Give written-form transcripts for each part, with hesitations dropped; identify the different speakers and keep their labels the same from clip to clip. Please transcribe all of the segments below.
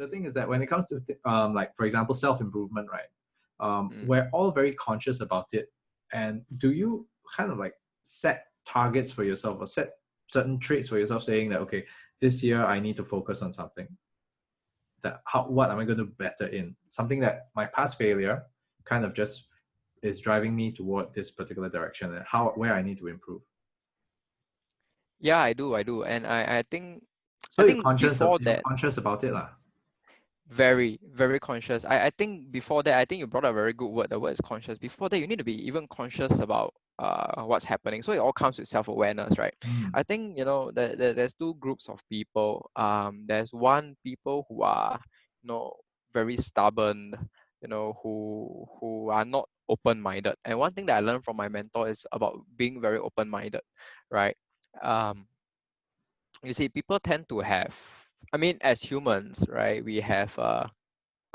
Speaker 1: the thing is that when it comes to like for example self-improvement, right?
Speaker 2: Mm.
Speaker 1: We're all very conscious about it. And do you kind of like set targets for yourself or set certain traits for yourself, saying that okay, this year I need to focus on something, that what am I going to do better in, something that my past failure kind of just is driving me toward this particular direction, and where I need to improve.
Speaker 2: Yeah, I do, and I think
Speaker 1: So
Speaker 2: before
Speaker 1: you're
Speaker 2: that,
Speaker 1: conscious about it lah.
Speaker 2: very, very conscious. I think before that, I think you brought a very good word. The word is conscious. Before that, you need to be even conscious about what's happening. So it all comes with self-awareness, right?
Speaker 1: Mm.
Speaker 2: I think, there's two groups of people. There's one people who are, very stubborn, who are not open-minded. And one thing that I learned from my mentor is about being very open-minded, right? Um, you see, people tend to have, I mean, as humans, right, we have a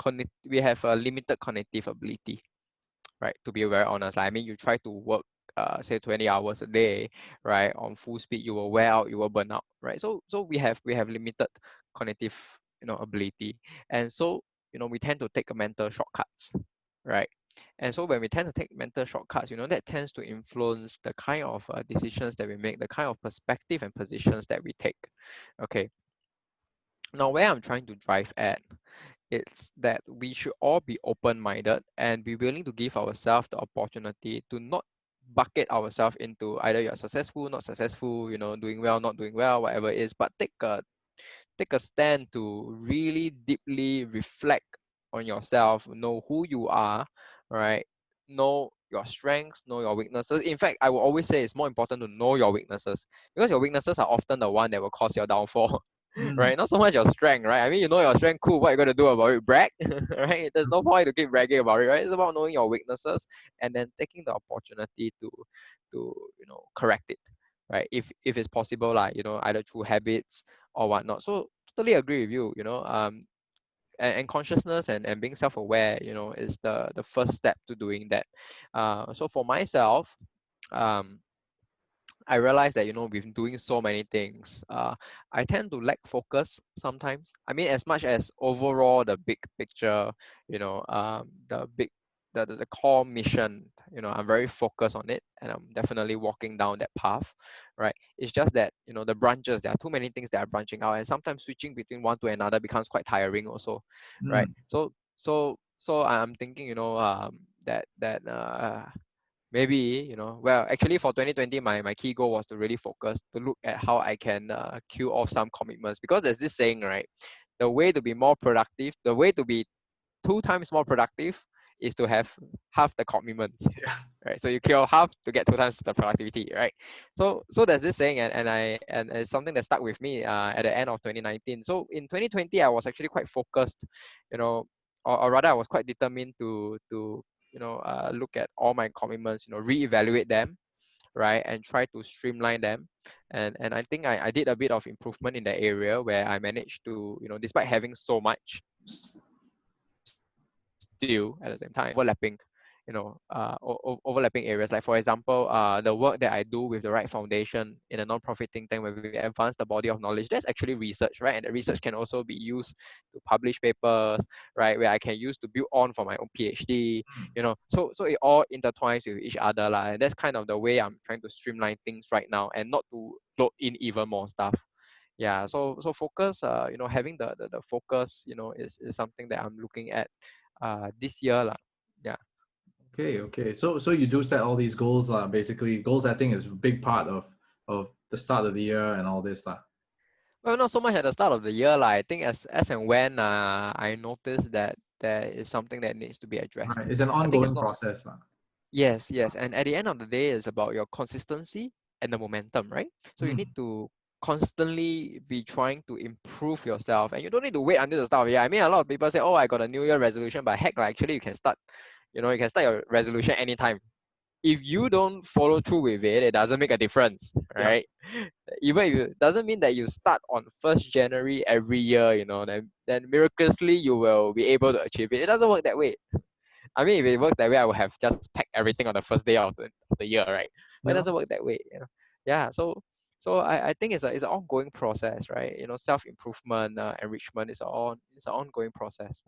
Speaker 2: limited cognitive ability, right? To be very honest, like, I mean, you try to work, say 20 hours a day, right, on full speed, you will wear out, you will burn out, right? So we have limited cognitive, ability, and so we tend to take mental shortcuts, right? And so when we tend to take mental shortcuts, that tends to influence the kind of decisions that we make, the kind of perspective and positions that we take. Okay. Now, where I'm trying to drive at, it's that we should all be open-minded and be willing to give ourselves the opportunity to not bucket ourselves into either you're successful, not successful, doing well, not doing well, whatever it is, but take a stand to really deeply reflect on yourself, know who you are, right? Know your strengths, know your weaknesses. In fact, I will always say it's more important to know your weaknesses, because your weaknesses are often the one that will cause your downfall.
Speaker 1: Mm.
Speaker 2: Right? Not so much your strength, right? I mean, you know your strength, cool. What you gonna do about it? Brag, right? There's no point to keep bragging about it, right? It's about knowing your weaknesses and then taking the opportunity to correct it, right? If it's possible, like either through habits or whatnot. So totally agree with you. And consciousness and being self-aware, is the first step to doing that. So for myself, um, I realize that with doing so many things, I tend to lack focus sometimes. I mean, as much as overall the big picture, the big the core mission, I'm very focused on it, and I'm definitely walking down that path, right? It's just that the branches, there are too many things that are branching out, and sometimes switching between one to another becomes quite tiring also, right?
Speaker 1: Mm.
Speaker 2: So I'm thinking, that maybe well, actually for 2020, my key goal was to really focus, to look at how I can kill off some commitments, because there's this saying, right? The way to be more productive, the way to be 2 times more productive, is to have half the commitments,
Speaker 1: Yeah.
Speaker 2: right? So you kill half to get 2 times the productivity, right? So there's this saying, and it's something that stuck with me at the end of 2019. So in 2020, I was actually quite focused, you know or rather I was quite determined to look at all my commitments, reevaluate them, right, and try to streamline them. And I think I did a bit of improvement in that area, where I managed to, despite having so much, still at the same time overlapping, overlapping areas. Like for example, the work that I do with the right foundation in a non-profit think tank, where we advance the body of knowledge, that's actually research, right? And the research can also be used to publish papers, right, where I can use to build on for my own PhD. So it all intertwines with each other, and that's kind of the way I'm trying to streamline things right now, and not to load in even more stuff. Yeah, so focus, having the focus, is something that I'm looking at this year lah. Yeah.
Speaker 1: Okay. So you do set all these goals lah. Basically, goal setting is a big part of the start of the year and all this lah.
Speaker 2: Well, not so much at the start of the year lah. I think as and when I notice that there is something that needs to be addressed.
Speaker 1: Right. It's an
Speaker 2: I think it's
Speaker 1: ongoing
Speaker 2: not.
Speaker 1: process lah.
Speaker 2: Yes, and at the end of the day, it's about your consistency and the momentum, right? So you need
Speaker 1: Mm.
Speaker 2: to constantly be trying to improve yourself, and you don't need to wait until the start of the year. I mean, a lot of people say, "Oh, I got a New Year resolution," but heck, like, actually, you can start your resolution anytime. If you don't follow through with it, it doesn't make a difference,
Speaker 1: Yep.
Speaker 2: right? Even if it doesn't mean that you start on 1st January every year, then miraculously you will be able to achieve it. It doesn't work that way. I mean, if it works that way, I would have just packed everything on the first day of the year, right? But it
Speaker 1: Yeah.
Speaker 2: doesn't work that way. Yeah. So So I think it's an ongoing process, right? You know, self-improvement, enrichment is an ongoing process.